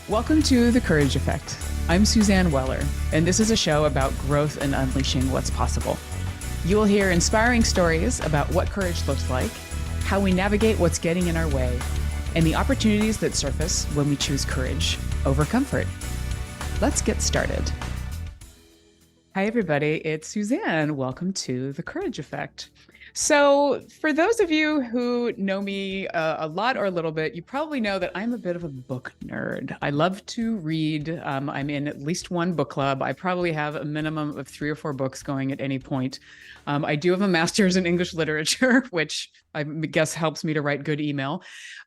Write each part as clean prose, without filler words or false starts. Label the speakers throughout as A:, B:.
A: Welcome to The Courage Effect. I'm Suzanne Weller, and this is a show about growth and unleashing what's possible. You will hear inspiring stories about what courage looks like, how we navigate what's getting in our way, and the opportunities that surface when we choose courage over comfort. Let's get started. Hi, everybody. It's Suzanne. Welcome to The Courage Effect. So, for those of you who know me a lot or a little bit, you probably know that I'm a bit of a book nerd. I love to read. I'm in at least one book club. I probably have a minimum of 3 or 4 books going at any point. I do have a master's in English literature, which I guess helps me to write good email.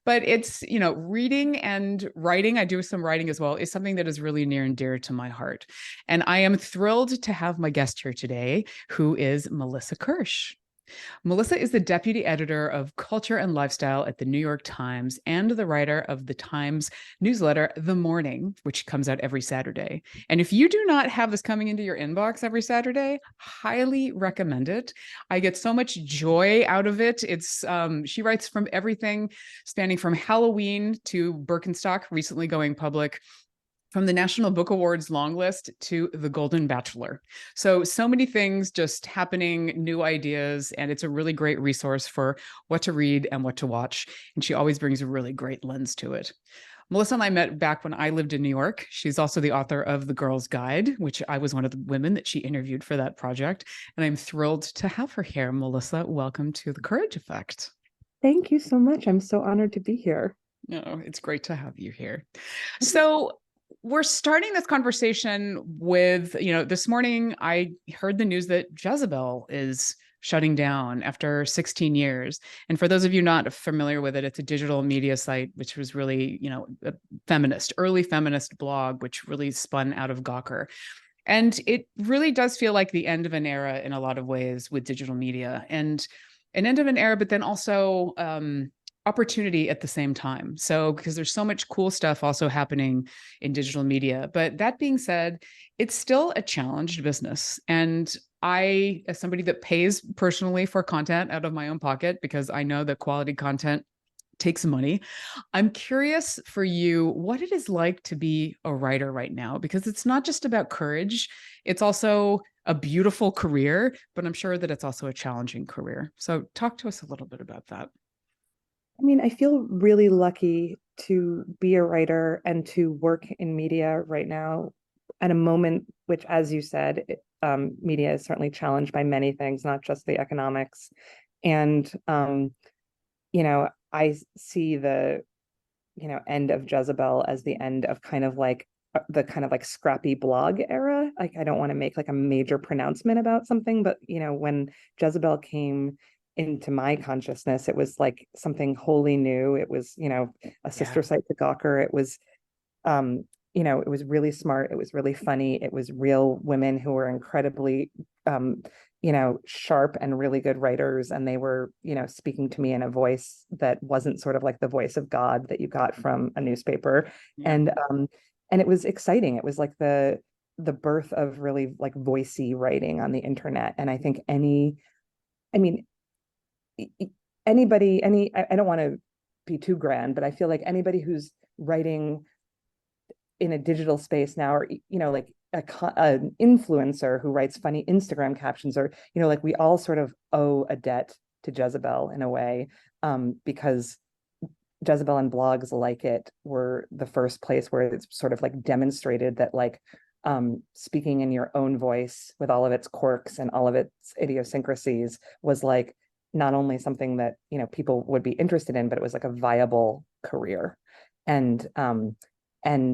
A: But it's, reading and writing, I do some writing as well, is something that is really near and dear to my heart. And I am thrilled to have my guest here today, who is Melissa Kirsch. Melissa is the deputy editor of culture and lifestyle at the New York Times and the writer of the Times newsletter, The Morning, which comes out every Saturday. And if you do not have this coming into your inbox every Saturday, highly recommend it. I get so much joy out of it. She writes from everything spanning from Halloween to Birkenstock, recently going public, from the National Book Awards long list to The Golden Bachelor. So many things just happening, new ideas, and it's a really great resource for what to read and what to watch. And she always brings a really great lens to it. Melissa and I met back when I lived in New York. She's also the author of The Girl's Guide, which I was one of the women that she interviewed for that project. And I'm thrilled to have her here. Melissa, welcome to The Courage Effect.
B: Thank you so much. I'm so honored to be here.
A: No, it's great to have you here. So we're starting this conversation with, this morning I heard the news that Jezebel is shutting down after 16 years. And for those of you not familiar with it, it's a digital media site, which was really, a early feminist blog, which really spun out of Gawker. And it really does feel like the end of an era in a lot of ways with digital media, and an end of an era, but then also opportunity at the same time. So, because there's so much cool stuff also happening in digital media. But that being said, it's still a challenged business. And I, as somebody that pays personally for content out of my own pocket, because I know that quality content takes money, I'm curious for you what it is like to be a writer right now, because it's not just about courage, it's also a beautiful career, but I'm sure that it's also a challenging career. So talk to us a little bit about that.
B: I feel really lucky to be a writer and to work in media right now at a moment which, as you said, media is certainly challenged by many things, not just the economics. And, I see the, end of Jezebel as the end of kind of like the kind of like scrappy blog era. Like, I don't want to make like a major pronouncement about something, but, when Jezebel came into my consciousness, it was like something wholly new. It was, a sister site to Gawker. It was, it was really smart. It was really funny. It was real women who were incredibly, sharp and really good writers. And they were, speaking to me in a voice that wasn't sort of like the voice of God that you got from a newspaper.
A: Yeah.
B: And it was exciting. It was like the birth of really like voicey writing on the internet. And I think I mean, anybody, I don't want to be too grand, but I feel like anybody who's writing in a digital space now, or, like an influencer who writes funny Instagram captions, or, like we all sort of owe a debt to Jezebel in a way, because Jezebel and blogs like it were the first place where it's sort of like demonstrated that like speaking in your own voice with all of its quirks and all of its idiosyncrasies was like not only something that people would be interested in, but it was like a viable career. And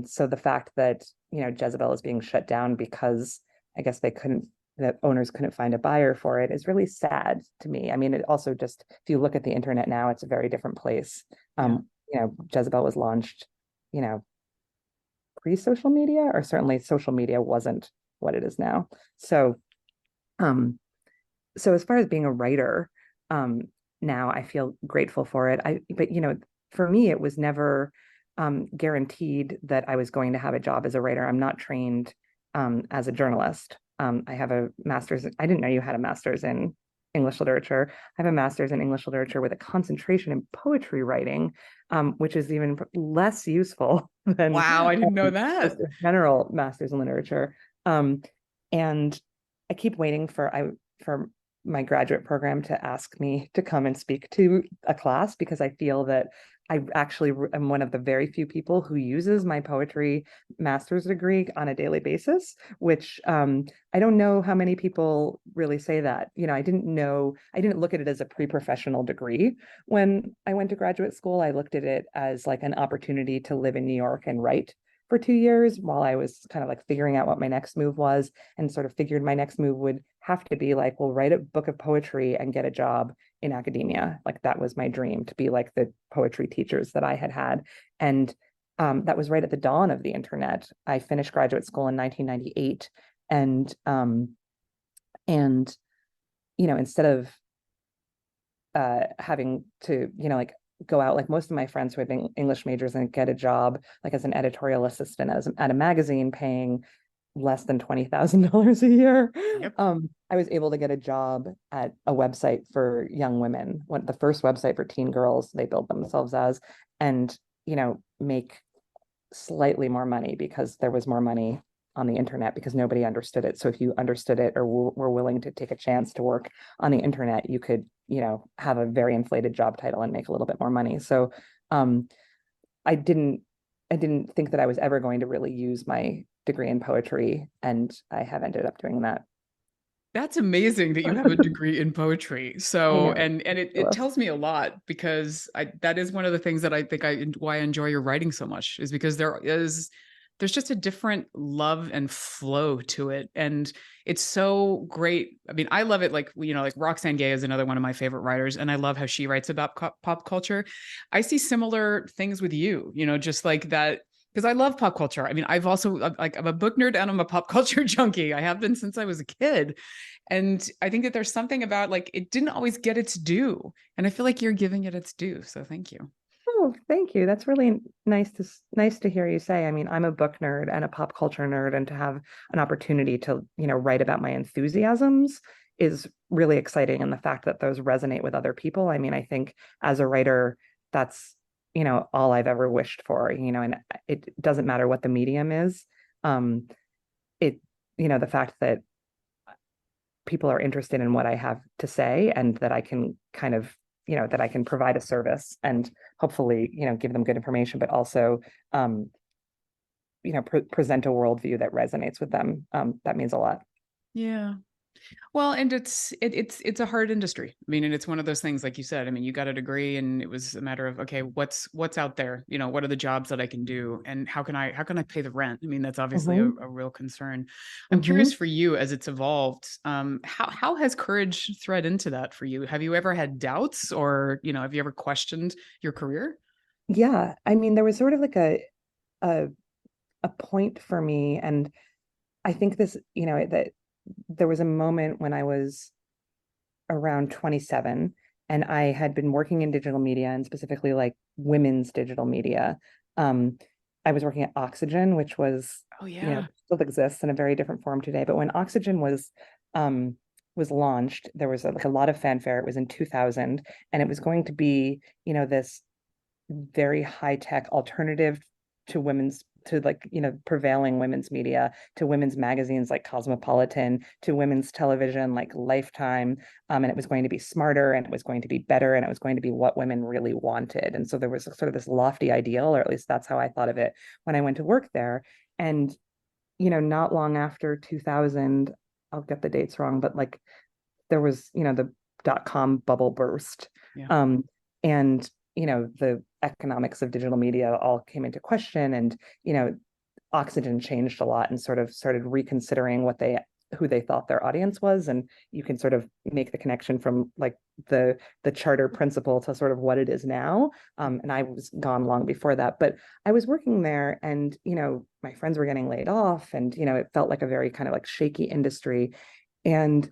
B: so the fact that Jezebel is being shut down because I guess the owners couldn't find a buyer for it is really sad to me. It also just, if you look at the internet now, it's a very different place. Jezebel was launched pre-social media, or certainly social media wasn't what it is now. So so as far as being a writer, now I feel grateful for it. But for me, it was never guaranteed that I was going to have a job as a writer. I'm not trained as a journalist. I have a master's. I didn't know you had a master's in English literature. I have a master's in English literature with a concentration in poetry writing, which is even less useful than
A: Wow, I didn't know
B: just
A: that.
B: a general master's in literature. Um, and I keep waiting for my graduate program to ask me to come and speak to a class, because I feel that I actually am one of the very few people who uses my poetry master's degree on a daily basis, which I don't know how many people really say that. I didn't look at it as a pre-professional degree when I went to graduate school. I looked at it as like an opportunity to live in New York and write for 2 years while I was kind of like figuring out what my next move was, and sort of figured my next move would have to be like, well, write a book of poetry and get a job in academia. Like that was my dream, to be like the poetry teachers that I had had. And that was right at the dawn of the internet. I finished graduate school in 1998, and instead of having to like go out like most of my friends who had been English majors and get a job like as an editorial assistant at a magazine paying less than $20,000 a year.
A: Yep.
B: I was able to get a job at a website for young women, the first website for teen girls they built themselves as, and make slightly more money because there was more money on the internet because nobody understood it. So if you understood it or were willing to take a chance to work on the internet, you could, have a very inflated job title and make a little bit more money. So I didn't think that I was ever going to really use my degree in poetry, and I have ended up doing that.
A: That's amazing that you have a degree in poetry.
B: I
A: So,
B: know.
A: and it tells me a lot, because that is one of the things that I think why I enjoy your writing so much, is because there's just a different love and flow to it. And it's so great. I mean, I love it. Like, like Roxane Gay is another one of my favorite writers, and I love how she writes about pop culture. I see similar things with you, just like that, because I love pop culture. I mean, I've also like, I'm a book nerd and I'm a pop culture junkie. I have been since I was a kid. And I think that there's something about like it didn't always get its due. And I feel like you're giving it its due. So thank you.
B: Oh, thank you. That's really nice to hear you say. I mean, I'm a book nerd and a pop culture nerd, and to have an opportunity to, write about my enthusiasms is really exciting. And the fact that those resonate with other people, I mean, I think as a writer, that's, all I've ever wished for, and it doesn't matter what the medium is. Um, the fact that people are interested in what I have to say, and that I can kind of, that I can provide a service and hopefully, give them good information, but also, present a worldview that resonates with them. That means a lot.
A: Yeah. Well, and it's a hard industry. I mean, and it's one of those things, like you said. I mean, you got a degree, and it was a matter of, okay, what's out there? What are the jobs that I can do, and how can I pay the rent? I mean, that's obviously
B: Mhm.
A: a real concern. I'm curious
B: Mhm.
A: for you as it's evolved. How has courage thread into that for you? Have you ever had doubts, or have you ever questioned your career?
B: Yeah, I mean, there was sort of like a a point for me, and I think this, that there was a moment when I was around 27, and I had been working in digital media, and specifically like women's digital media. Um, I was working at Oxygen, which was,
A: Oh yeah.
B: still exists in a very different form today. But when Oxygen was launched, there was like a lot of fanfare. It was in 2000, and it was going to be, this very high tech alternative to like prevailing women's media, to women's magazines like Cosmopolitan, to women's television like Lifetime, and it was going to be smarter, and it was going to be better, and it was going to be what women really wanted. And so there was sort of this lofty ideal, or at least that's how I thought of it when I went to work there. And not long after 2000, I'll get the dates wrong, but like there was, the .com bubble burst.
A: Yeah.
B: And, the economics of digital media all came into question, and, Oxygen changed a lot and sort of started reconsidering who they thought their audience was. And you can sort of make the connection from like the charter principle to sort of what it is now. And I was gone long before that, but I was working there, and, my friends were getting laid off, and, it felt like a very kind of like shaky industry. And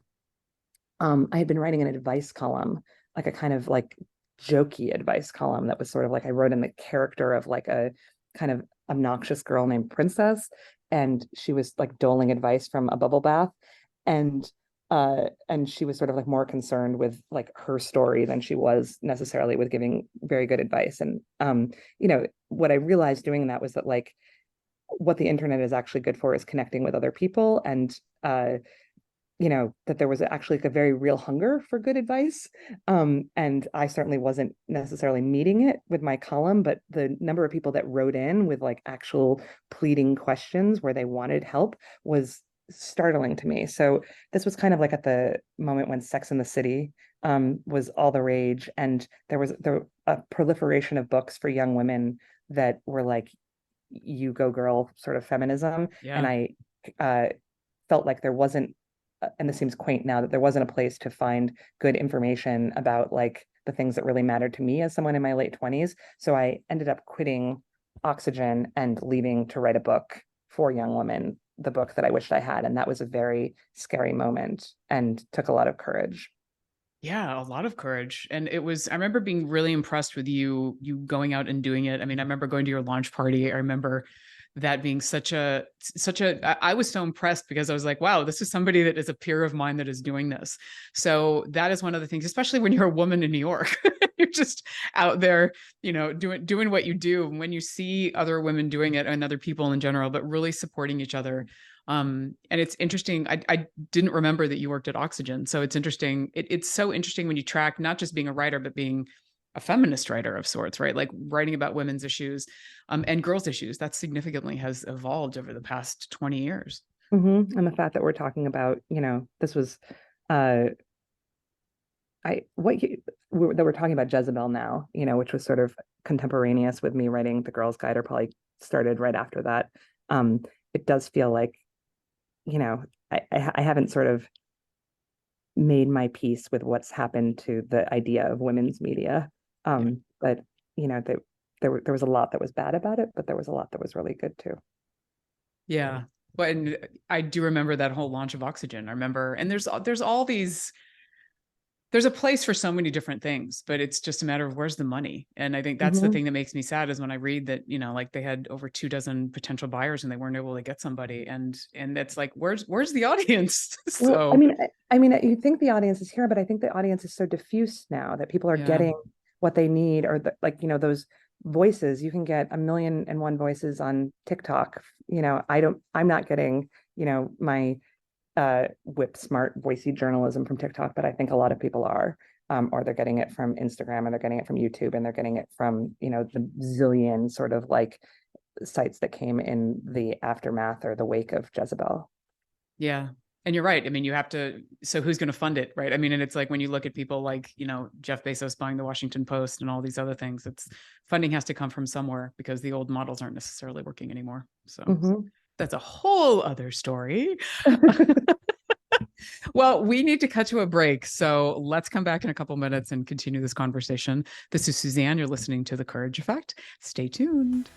B: I had been writing an advice column, like a kind of like jokey advice column that was sort of like I wrote in the character of like a kind of obnoxious girl named Princess, and she was like doling advice from a bubble bath. And And she was sort of like more concerned with like her story than she was necessarily with giving very good advice. And what I realized doing that was that like what the internet is actually good for is connecting with other people, and that there was actually like a very real hunger for good advice. And I certainly wasn't necessarily meeting it with my column, but the number of people that wrote in with like actual pleading questions where they wanted help was startling to me. So this was kind of like at the moment when Sex and the City was all the rage, and there was a proliferation of books for young women that were like, you go girl sort of feminism. And I felt like there wasn't, and this seems quaint now, that there wasn't a place to find good information about like the things that really mattered to me as someone in my late 20s. So I ended up quitting Oxygen and leaving to write a book for young women, the book that I wished I had. And that was a very scary moment and took a lot of courage.
A: Yeah, a lot of courage. And I remember being really impressed with you going out and doing it. I mean, I remember going to your launch party. I remember that being I was so impressed because I was like, wow, this is somebody that is a peer of mine that is doing this. So that is one of the things, especially when you're a woman in New York, you're just out there, doing what you do. And when you see other women doing it and other people in general, but really supporting each other. And it's interesting. I didn't remember that you worked at Oxygen. So it's interesting. It's so interesting when you track not just being a writer, but being a feminist writer of sorts, right? Like writing about women's issues and girls' issues. That significantly has evolved over the past 20 years.
B: Mm-hmm. And the fact that we're talking about, this was, that we're talking about Jezebel now, which was sort of contemporaneous with me writing The Girl's Guide, or probably started right after that. It does feel like, I haven't sort of made my peace with what's happened to the idea of women's media. But there was a lot that was bad about it, but there was a lot that was really good too.
A: Yeah. But I do remember that whole launch of Oxygen. I remember, and there's all these, there's a place for so many different things, but it's just a matter of where's the money. And I think that's the thing that makes me sad is when I read that, like they had over 24 potential buyers and they weren't able to get somebody. And that's like, where's the audience?
B: Well, I mean, you think the audience is here, but I think the audience is so diffuse now that people are getting what they need, or those voices. You can get 1,000,001 voices on TikTok. I'm not getting, my whip smart voicey journalism from TikTok, but I think a lot of people are, or they're getting it from Instagram, and they're getting it from YouTube, and they're getting it from, the zillion sort of like sites that came in the aftermath or the wake of Jezebel.
A: Yeah. And you're right. I mean, so who's going to fund it? Right. I mean, and it's like when you look at people like, Jeff Bezos buying the Washington Post and all these other things, funding has to come from somewhere because the old models aren't necessarily working anymore. So that's a whole other story. Well, we need to cut to a break. So let's come back in a couple minutes and continue this conversation. This is Suzanne. You're listening to The Courage Effect. Stay tuned.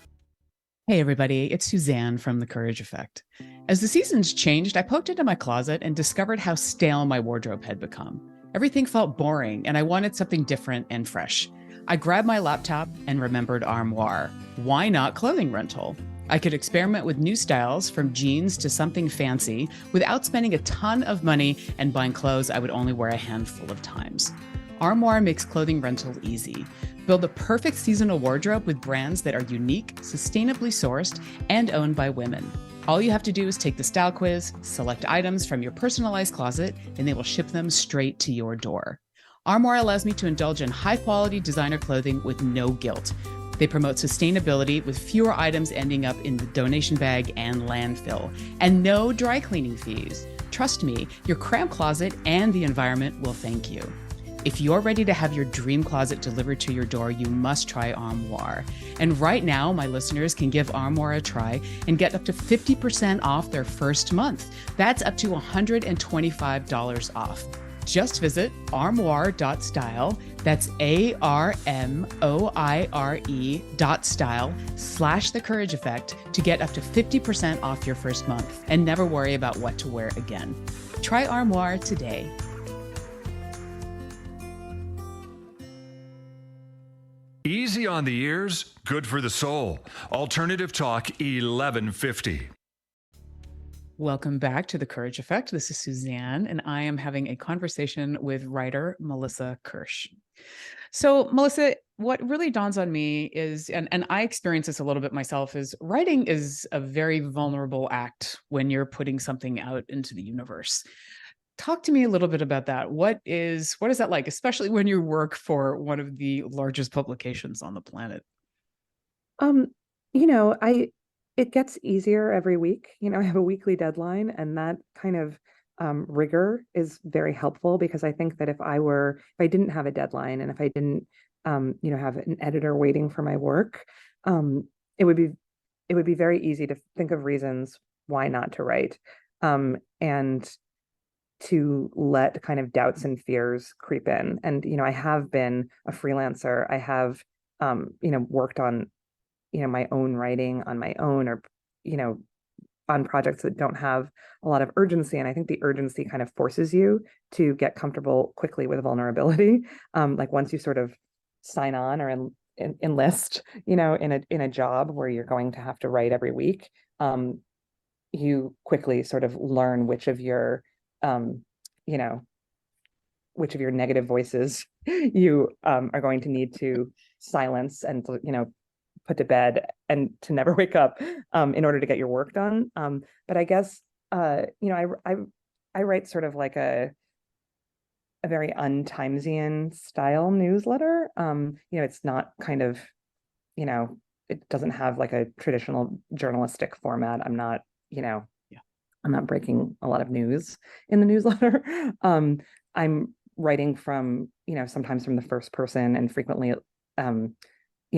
A: Hey, everybody, it's Suzanne from The Courage Effect. As the seasons changed, I poked into my closet and discovered how stale my wardrobe had become. Everything felt boring, and I wanted something different and fresh. I grabbed my laptop and remembered Armoire. Why not clothing rental? I could experiment with new styles, from jeans to something fancy, without spending a ton of money and buying clothes I would only wear a handful of times. Armoire makes clothing rental easy. Build the perfect seasonal wardrobe with brands that are unique, sustainably sourced, and owned by women. All you have to do is take the style quiz, select items from your personalized closet, and they will ship them straight to your door. Armoire allows me to indulge in high-quality designer clothing with no guilt. They promote sustainability with fewer items ending up in the donation bag and landfill, and no dry cleaning fees. Trust me, your cramped closet and the environment will thank you. If you're ready to have your dream closet delivered to your door, you must try Armoire. And right now, my listeners can give Armoire a try and get up to 50% off their first month. That's up to $125 off. Just visit armoire.style. That's ARMOIRE.style/The Courage Effect to get up to 50% off your first month and never worry about what to wear again. Try Armoire today.
C: Easy on the ears, good for the soul. Alternative Talk 1150.
A: Welcome back to The Courage Effect. This is Suzanne, and I am having a conversation with writer Melissa Kirsch. So, Melissa, what really dawns on me is, and I experience this a little bit myself, is writing is a very vulnerable act when you're putting something out into the universe. Talk to me a little bit about that. What is that like, especially when you work for one of the largest publications on the planet?
B: Um, you know, I it gets easier every week. I have a weekly deadline, and that kind of rigor is very helpful because I think that if I didn't have a deadline and if I didn't, have an editor waiting for my work, um, it would be very easy to think of reasons why not to write, and to let kind of doubts and fears creep in. And I have been a freelancer. I have, worked on my own writing on my own, or you know on projects that don't have a lot of urgency. And I think the urgency kind of forces you to get comfortable quickly with vulnerability. Like once you sort of sign on or enlist, in a job where you're going to have to write every week, you quickly sort of learn um, you know, which of your negative voices you are going to need to silence and put to bed and to never wake up, in order to get your work done. But I guess I write sort of like a very un-Timesian style newsletter. It's not kind of, it doesn't have like a traditional journalistic format. I'm not,
A: Yeah.
B: I'm not breaking a lot of news in the newsletter. I'm writing from, sometimes from the first person, and frequently,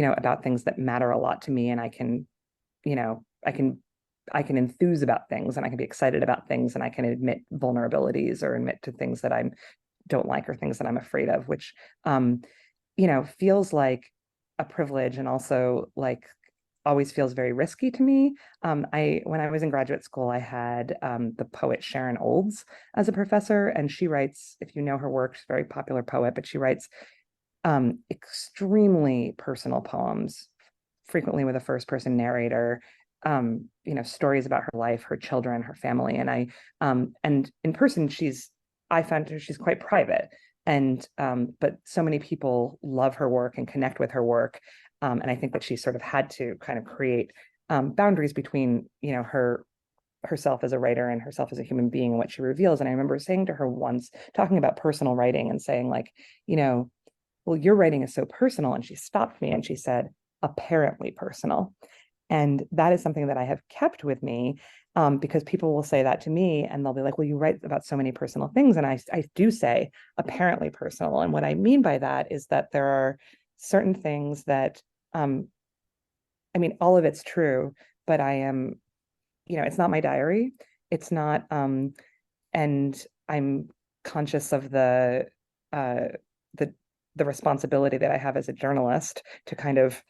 B: about things that matter a lot to me. And I can, you know, I can I can enthuse about things, and I can be excited about things, and I can admit vulnerabilities or admit to things that I don't like or things that I'm afraid of, which feels like a privilege, and also like always feels very risky to me. When I was in graduate school, I had the poet Sharon Olds as a professor, and she writes, if you know her work, she's a very popular poet, but she writes extremely personal poems, frequently with a first person narrator. Stories about her life, her children, her family, and in person, I found she's quite private, and but so many people love her work and connect with her work, and I think that she sort of had to kind of create boundaries between herself as a writer and herself as a human being and what she reveals. And I remember saying to her once, talking about personal writing and saying, like, well, your writing is so personal. And she stopped me and she said, apparently personal. And that is something that I have kept with me, because people will say that to me and they'll be like, well, you write about so many personal things. And I do say apparently personal. And what I mean by that is that there are certain things that, all of it's true, but I am, it's not my diary. It's not, and I'm conscious of uh, the, the responsibility that I have as a journalist to kind of,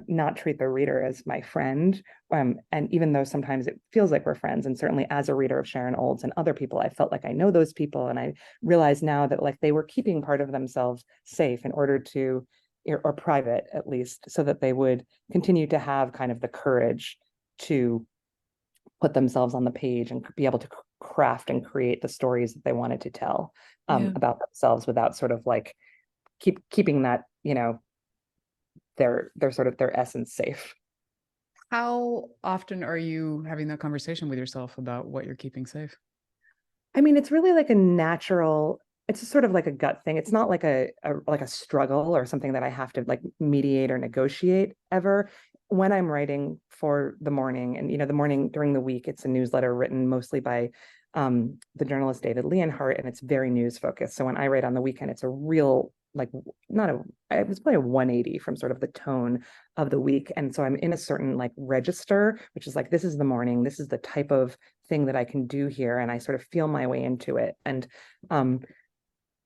B: not treat the reader as my friend. And even though sometimes it feels like we're friends, and certainly as a reader of Sharon Olds and other people, I felt like I know those people. And I realize now that like they were keeping part of themselves safe in order to, or private at least, so that they would continue to have kind of the courage to put themselves on the page and be able to craft and create the stories that they wanted to tell,
A: Yeah.
B: about themselves, without sort of like keeping that, their sort of their essence safe.
A: How often are you having that conversation with yourself about what you're keeping safe?
B: It's really like it's sort of like a gut thing. It's not like a struggle or something that I have to like mediate or negotiate ever. When I'm writing for the morning, and the morning during the week, it's a newsletter written mostly by the journalist David Leonhardt, and it's very news focused. So when I write on the weekend, it's a real, like, not a it was probably a 180 from sort of the tone of the week. And so I'm in a certain like register, which is like, this is the morning, this is the type of thing that I can do here, and I sort of feel my way into it. And um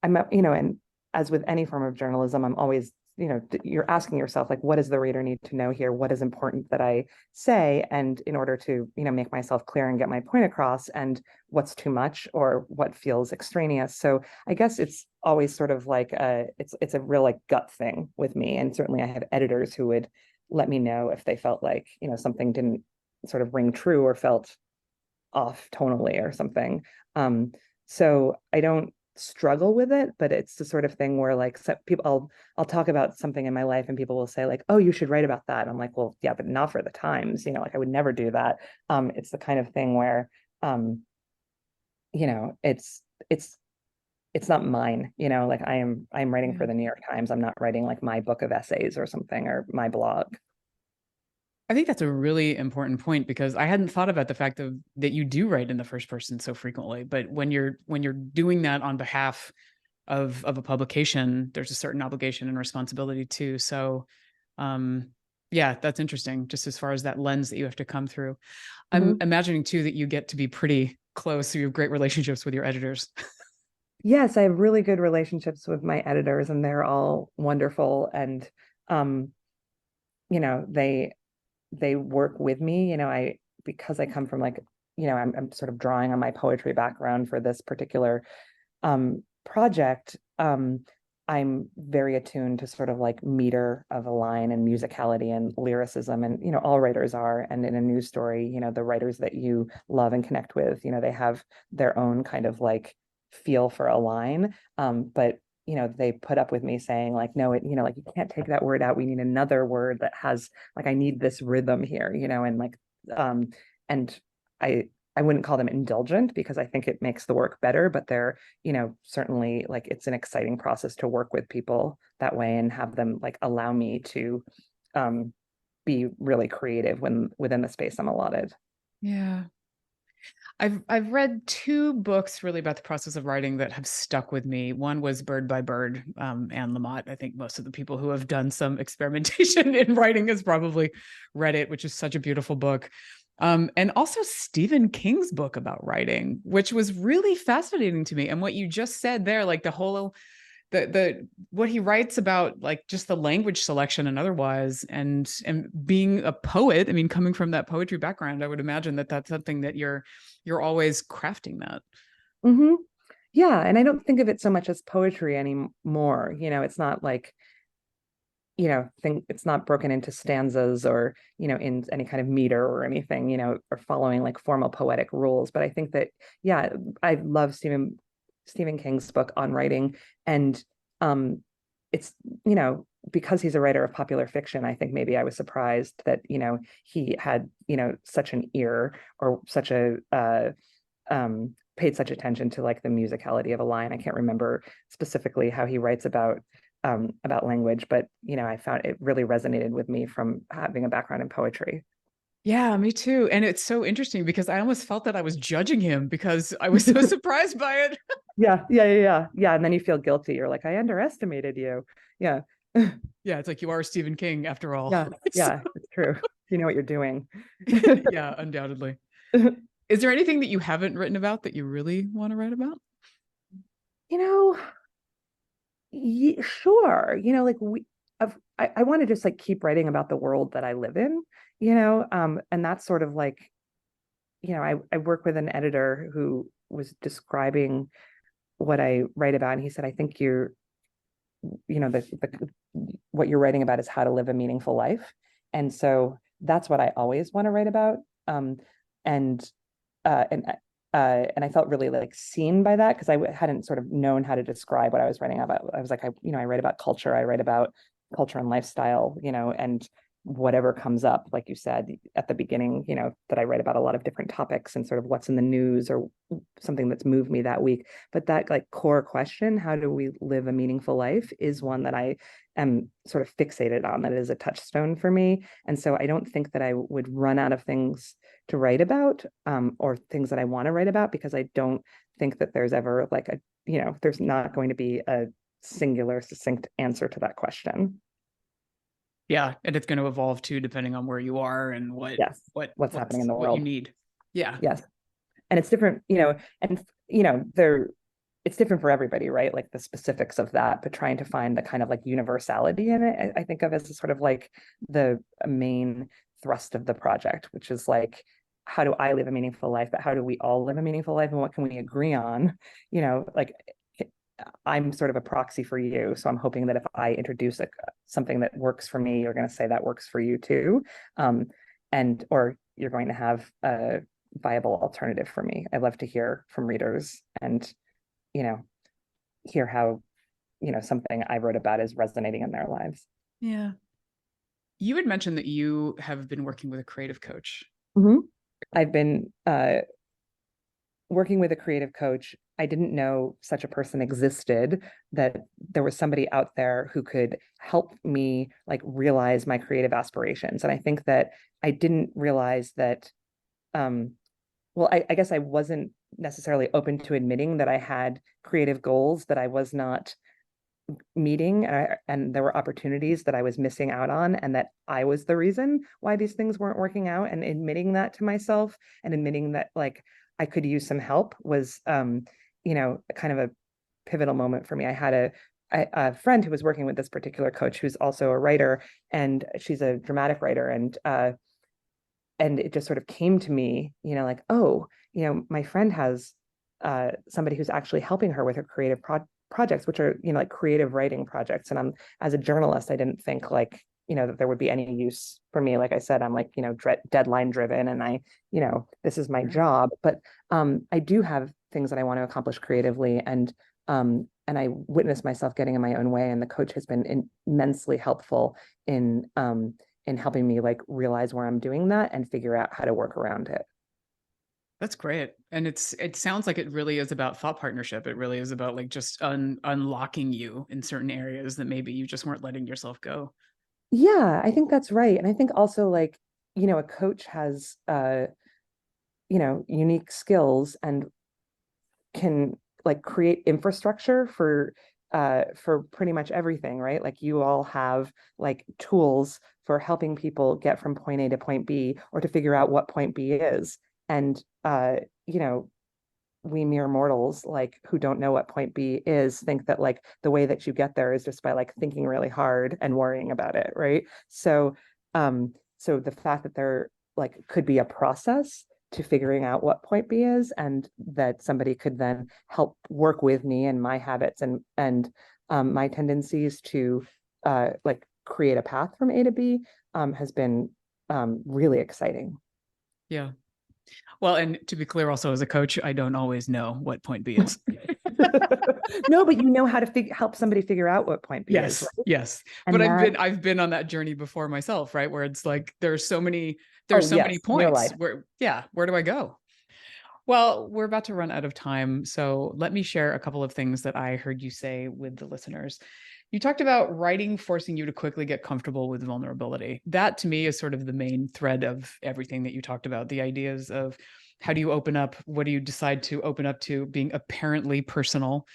B: and as with any form of journalism, I'm always, you're asking yourself, like, what does the reader need to know here? What is important that I say? And in order to, make myself clear and get my point across, and what's too much or what feels extraneous. So I guess it's always sort of like it's a real like gut thing with me. And certainly I have editors who would let me know if they felt like, something didn't sort of ring true or felt off tonally or something. So I don't struggle with it, but it's the sort of thing where like I'll talk about something in my life and people will say like, oh, you should write about that. I'm like, well, yeah, but not for the Times, like I would never do that. It's the kind of thing where it's not mine, like I'm writing for the New York Times. I'm not writing like my book of essays or something or my blog.
A: I think that's a really important point because I hadn't thought about the fact that you do write in the first person so frequently. But when you're doing that on behalf of a publication, there's a certain obligation and responsibility too. So, yeah, that's interesting. Just as far as that lens that you have to come through, I'm imagining too that you get to be pretty close. So you have great relationships with your editors.
B: Yes, I have really good relationships with my editors, and they're all wonderful. And they work with me. Because I come from like, I'm sort of drawing on my poetry background for this particular project. I'm very attuned to sort of like meter of a line and musicality and lyricism, and all writers are. And in a news story, the writers that you love and connect with, they have their own kind of like feel for a line. But they put up with me saying like, no, like you can't take that word out. We need another word that has like, I need this rhythm here, and like, and I wouldn't call them indulgent because I think it makes the work better, but they're, certainly like it's an exciting process to work with people that way and have them like allow me to be really creative within the space I'm allotted.
A: Yeah. I've read two books really about the process of writing that have stuck with me. One was Bird by Bird, Anne Lamott. I think most of the people who have done some experimentation in writing has probably read it, which is such a beautiful book. And also Stephen King's book about writing, which was really fascinating to me. And what you just said there, like the whole the what he writes about like just the language selection and otherwise, and being a poet, I mean, coming from that poetry background, I would imagine that that's something that you're always crafting that.
B: Mm-hmm. Yeah, and I don't think of it so much as poetry anymore. It's not like, it's not broken into stanzas or, in any kind of meter or anything, or following like formal poetic rules. But I think that, yeah, I love Stephen King's book on writing. And it's, because he's a writer of popular fiction, I think maybe I was surprised that, he had, such an ear or such a paid such attention to like the musicality of a line. I can't remember specifically how he writes about language, but I found it really resonated with me from having a background in poetry.
A: Yeah, me too. And it's so interesting because I almost felt that I was judging him because I was so surprised by it.
B: Yeah. And then you feel guilty. You're like, I underestimated you. Yeah.
A: Yeah, it's like you are Stephen King after all.
B: Yeah, it's true. You know what you're doing.
A: Yeah, undoubtedly. Is there anything that you haven't written about that you really want to write about?
B: Sure. Like I want to just like keep writing about the world that I live in, and that's sort of like, I work with an editor who was describing what I write about, and he said, I think what you're writing about is how to live a meaningful life. And so that's what I always want to write about. And I felt really like seen by that because I hadn't sort of known how to describe what I was writing about. I was like, I write about culture. I write about culture and lifestyle, and whatever comes up, like you said at the beginning, that I write about a lot of different topics and sort of what's in the news or something that's moved me that week. But that like core question, how do we live a meaningful life, is one that I am sort of fixated on. That is a touchstone for me. And so I don't think that I would run out of things to write about, or things that I want to write about, because I don't think that there's ever like there's not going to be a singular, succinct answer to that question.
A: Yeah, and it's going to evolve too, depending on where you are and
B: what's happening in the world.
A: What you need. Yeah.
B: Yes. And it's different, and it's different for everybody, right? Like the specifics of that, but trying to find the kind of like universality in it, I think of as a sort of like the main thrust of the project, which is like, how do I live a meaningful life, but how do we all live a meaningful life, and what can we agree on? Like I'm sort of a proxy for you. So I'm hoping that if I introduce something that works for me, you're going to say that works for you too. or you're going to have a viable alternative for me. I love to hear from readers and, hear how, something I wrote about is resonating in their lives.
A: Yeah. You had mentioned that you have been working with a creative coach.
B: Mm-hmm. I've been working with a creative coach. I didn't know such a person existed, that there was somebody out there who could help me like realize my creative aspirations. And I think that I didn't realize that, I guess I wasn't necessarily open to admitting that I had creative goals that I was not meeting, and there were opportunities that I was missing out on, and that I was the reason why these things weren't working out. And admitting that to myself and admitting that like I could use some help was kind of a pivotal moment for me. I had a friend who was working with this particular coach who's also a writer, and she's a dramatic writer, and it just sort of came to me, like, oh, my friend has somebody who's actually helping her with her creative projects, which are, like creative writing projects. And as a journalist, I didn't think like, that there would be any use for me. Like I said, I'm like, deadline driven, and this is my job, but I do have things that I want to accomplish creatively. And I witnessed myself getting in my own way. And the coach has been immensely helpful in helping me like realize where I'm doing that and figure out how to work around it.
A: That's great. And it sounds like it really is about thought partnership. It really is about like just unlocking you in certain areas that maybe you just weren't letting yourself go.
B: Yeah, I think that's right. And I think also like, a coach has, unique skills and can like create infrastructure for pretty much everything, right? Like you all have like tools for helping people get from point A to point B, or to figure out what point B is. And we mere mortals, like who don't know what point B is, think that like the way that you get there is just by like thinking really hard and worrying about it, right? So the fact that there like could be a process to figuring out what point B is, and that somebody could then help work with me and my habits and my tendencies to like create a path from A to B has been really exciting.
A: Yeah. Well, and to be clear, also as a coach, I don't always know what point B is.
B: No, but you know how to help somebody figure out what point B
A: Yes,
B: is. Right?
A: yes.
B: And
A: But
B: that,
A: I've been on that journey before myself, right? Where it's like there's so many
B: yes, real
A: points
B: life.
A: where do I go? Well, we're about to run out of time, so let me share a couple of things that I heard you say with the listeners. You talked about writing forcing you to quickly get comfortable with vulnerability. That to me is sort of the main thread of everything that you talked about. The ideas of how do you open up? What do you decide to open up to? Being apparently personal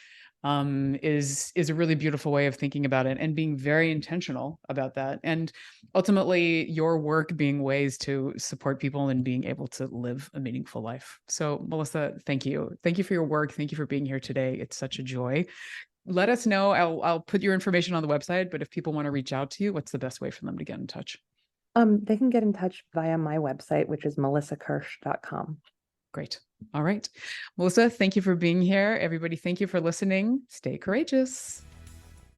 A: is a really beautiful way of thinking about it, and being very intentional about that. And ultimately, your work being ways to support people and being able to live a meaningful life. So, Melissa, thank you. Thank you for your work. Thank you for being here today. It's such a joy. Let us know. I'll put your information on the website, but if people want to reach out to you, what's the best way for them to get in touch?
B: They can get in touch via my website, which is melissakirsch.com.
A: Great. All right. Melissa, thank you for being here. Everybody, thank you for listening. Stay courageous.